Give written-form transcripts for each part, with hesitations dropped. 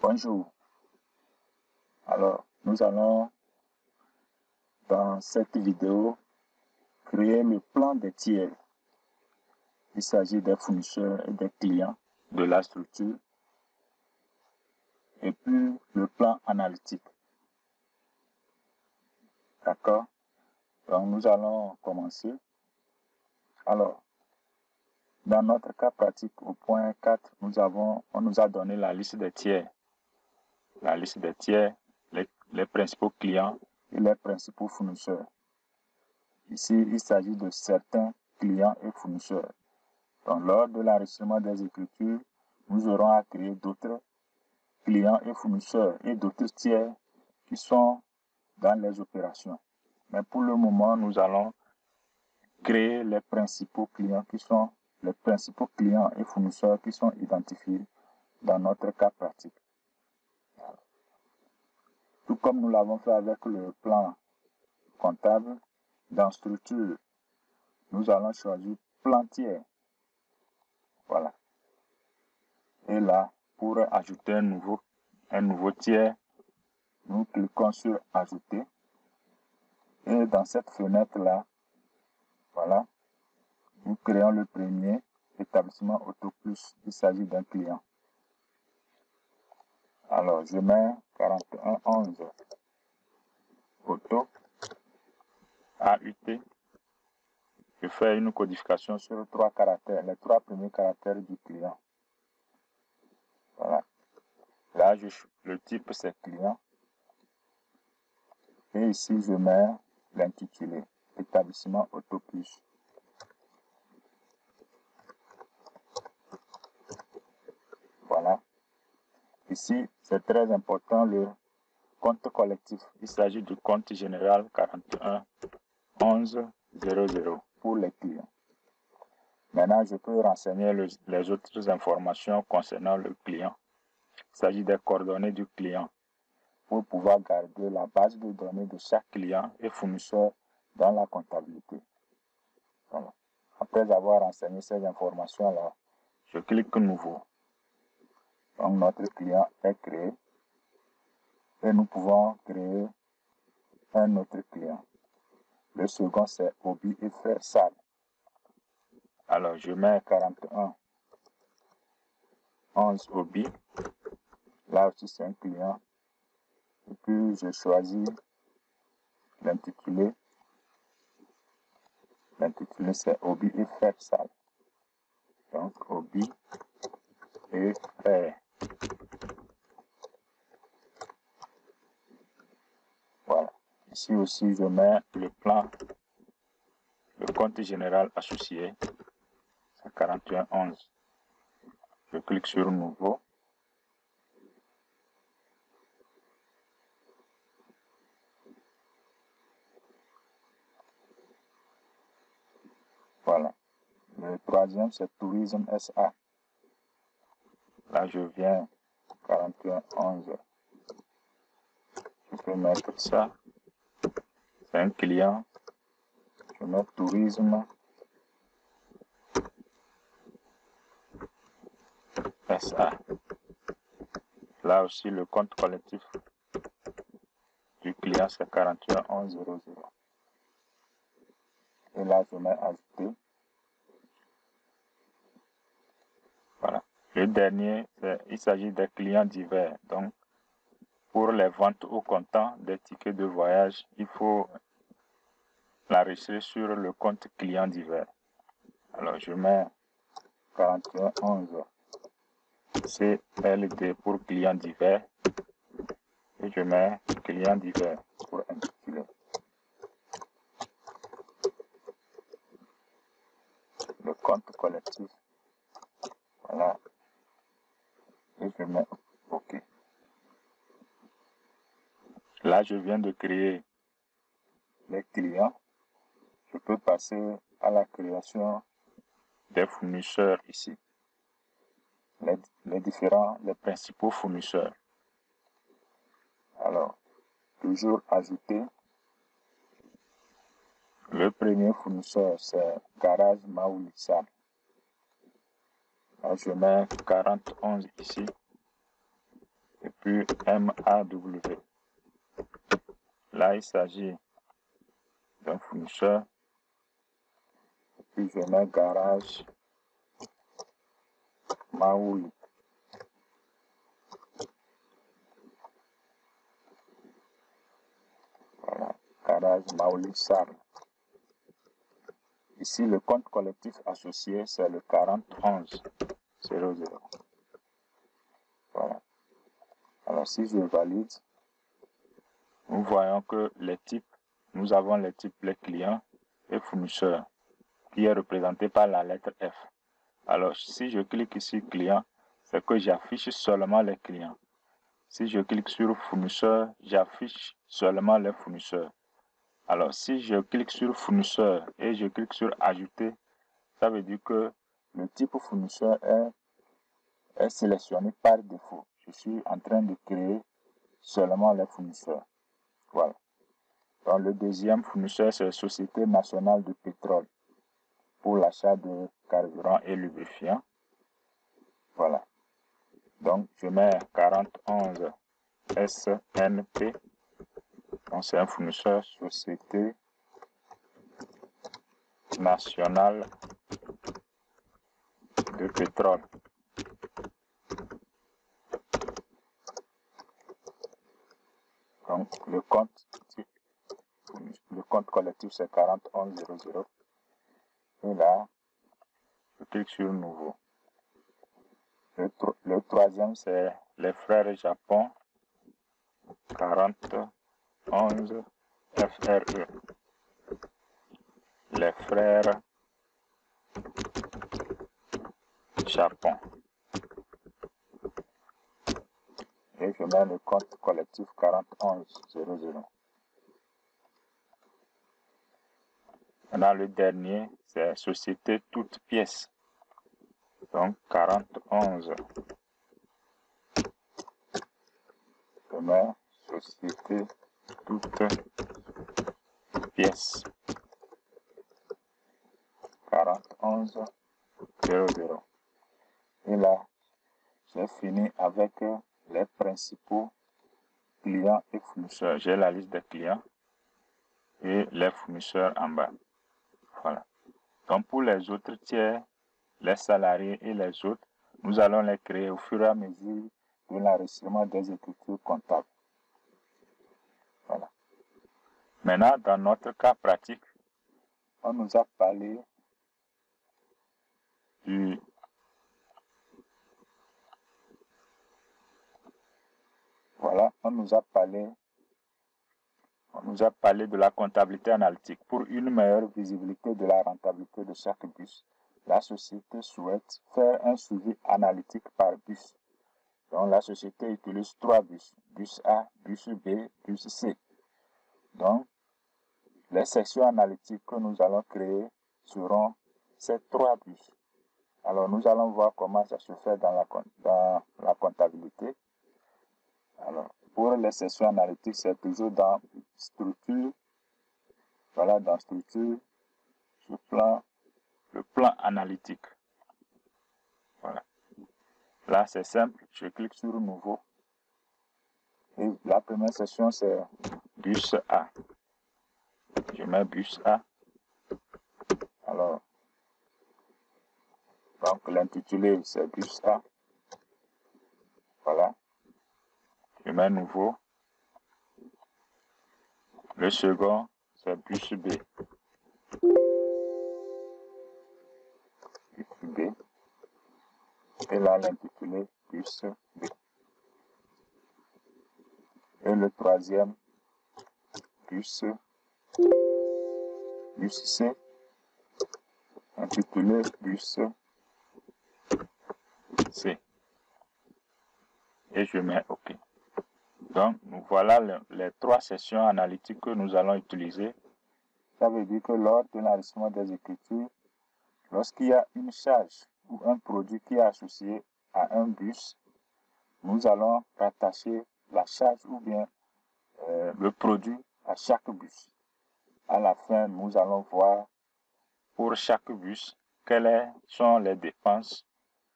Bonjour. Alors, nous allons dans cette vidéo créer le plan des tiers. Il s'agit des fournisseurs et des clients de la structure et puis le plan analytique. D'accord? Donc, nous allons commencer. Alors, dans notre cas pratique au point 4, on nous a donné la liste des tiers. La liste des tiers, les principaux clients et les principaux fournisseurs. Ici, il s'agit de certains clients et fournisseurs. Donc, lors de l'enregistrement des écritures, nous aurons à créer d'autres clients et fournisseurs et d'autres tiers qui sont dans les opérations. Mais pour le moment, nous allons créer les principaux clients et fournisseurs qui sont identifiés dans notre cas pratique. Tout comme nous l'avons fait avec le plan comptable, dans structure, nous allons choisir plan tiers. Voilà. Et là, pour ajouter un nouveau tiers, nous cliquons sur ajouter. Et dans cette fenêtre-là, voilà, nous créons le premier établissement Auto Plus. Il s'agit d'un client. Alors, je mets 4111 Auto AUT. Je fais une codification sur 3 caractères, les 3 premiers caractères du client. Voilà. Là, le type c'est client. Et ici, je mets l'intitulé, établissement Auto Plus. Voilà. Ici, c'est très important le compte collectif. Il s'agit du compte général 41 11 00 pour les clients. Maintenant, je peux renseigner les autres informations concernant le client. Il s'agit des coordonnées du client pour pouvoir garder la base de données de chaque client et fournisseur dans la comptabilité. Voilà. Après avoir renseigné ces informations-là, je clique Nouveau. Donc, notre client est créé et nous pouvons créer un autre client. Le second, c'est Obi et Frères Sal. Alors, je mets 41 11 Obi. Là aussi, c'est un client. Et puis, je choisis l'intitulé. L'intitulé, c'est Obi et Frères Sal. Donc, Obi et Frères. Voilà. Ici aussi, je mets le plan, le compte général associé. C'est 41 11. Je clique sur Nouveau. Voilà. Le troisième, c'est Tourisme SA. Là, je viens 41 11. Je peux mettre ça. C'est un client. Je mets Tourisme SA. Là aussi, le compte collectif du client, c'est 41 11 00. Et là, je mets Ajouter. Voilà. Le dernier, il s'agit des clients divers. Donc, pour les ventes au comptant des tickets de voyage, il faut l'enregistrer sur le compte client divers. Alors, je mets 41 11 CLD pour clients divers. Et je mets client divers pour intituler. Le compte collectif. Voilà. Et je mets OK. Là, je viens de créer les clients. Je peux passer à la création des fournisseurs ici. Les principaux fournisseurs. Alors, toujours ajouter. Le premier fournisseur, c'est Garage Maoulissa. Là, je mets 40 11 ici. Et puis MAW. Là, il s'agit d'un fournisseur. Puis je mets garage Maouli. Voilà, garage Maouli Sam. Ici, le compte collectif associé, c'est le 401100. Voilà. Alors, si je valide, nous voyons que les types, nous avons les types les clients et fournisseurs, qui est représenté par la lettre F. Alors, si je clique ici client, c'est que j'affiche seulement les clients. Si je clique sur fournisseur, j'affiche seulement les fournisseurs. Alors, si je clique sur fournisseur et je clique sur ajouter, ça veut dire que le type fournisseur est sélectionné par défaut. Je suis en train de créer seulement les fournisseurs. Voilà. Donc, le deuxième fournisseur, c'est la Société nationale de pétrole pour l'achat de carburant et lubrifiant. Voilà. Donc, je mets 4011 SNP. Donc, c'est un fournisseur Société nationale de pétrole. Donc, le compte collectif, c'est 401100. Et là, je clique sur nouveau. Le troisième, c'est les frères Japon 4011 FRE. Les frères Japon. Et je mets le compte collectif 401100. Maintenant, le dernier, c'est Société toute pièce. Donc, 4011. Je mets Société toute pièce. 401100. Et là, j'ai fini avec les principaux clients et fournisseurs. J'ai la liste des clients et les fournisseurs en bas. Voilà. Donc, pour les autres tiers, les salariés et les autres, nous allons les créer au fur et à mesure de l'enregistrement des écritures comptables. Voilà. Maintenant, dans notre cas pratique, on nous a parlé du voilà, on nous a parlé de la comptabilité analytique. Pour une meilleure visibilité de la rentabilité de chaque bus, la société souhaite faire un suivi analytique par bus. Donc, la société utilise 3 bus. Bus A, bus B, bus C. Donc, les sections analytiques que nous allons créer seront ces 3 bus. Alors, nous allons voir comment ça se fait dans la comptabilité. Alors, pour les sections analytiques, c'est toujours dans structure. Voilà, dans structure, le plan analytique. Voilà. Là, c'est simple. Je clique sur nouveau. Et la première section, c'est bus A. Je mets bus A. Alors, donc l'intitulé, c'est bus A. Voilà. Je mets nouveau. Le second, c'est bus B. Bus B. Et là, l'intitulé, bus B. Et le troisième, bus C. Intitulé, bus C. Et je mets OK. Donc, voilà les 3 sessions analytiques que nous allons utiliser. Ça veut dire que lors de l'enregistrement des écritures, lorsqu'il y a une charge ou un produit qui est associé à un bus, nous allons rattacher la charge ou bien le produit à chaque bus. À la fin, nous allons voir pour chaque bus quelles sont les dépenses,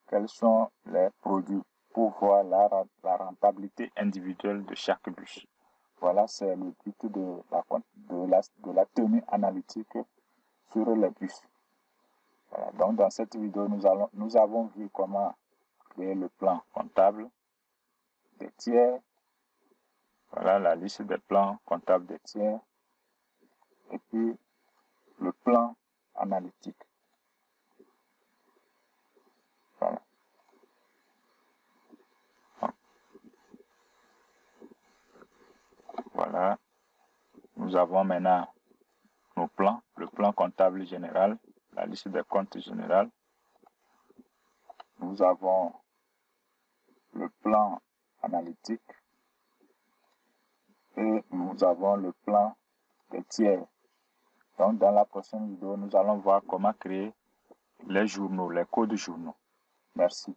quels sont les produits pour voir la rentabilité individuelle de chaque bus. Voilà, c'est le but de la tenue analytique sur les bus. Voilà, donc dans cette vidéo, nous avons vu comment créer le plan comptable des tiers. Voilà la liste des plans comptables des tiers. Et puis le plan analytique. Voilà. Voilà. Nous avons maintenant nos plans, le plan comptable général, la liste des comptes généraux. Nous avons le plan analytique et nous avons le plan des tiers. Donc, dans la prochaine vidéo, nous allons voir comment créer les journaux, les codes journaux. Merci.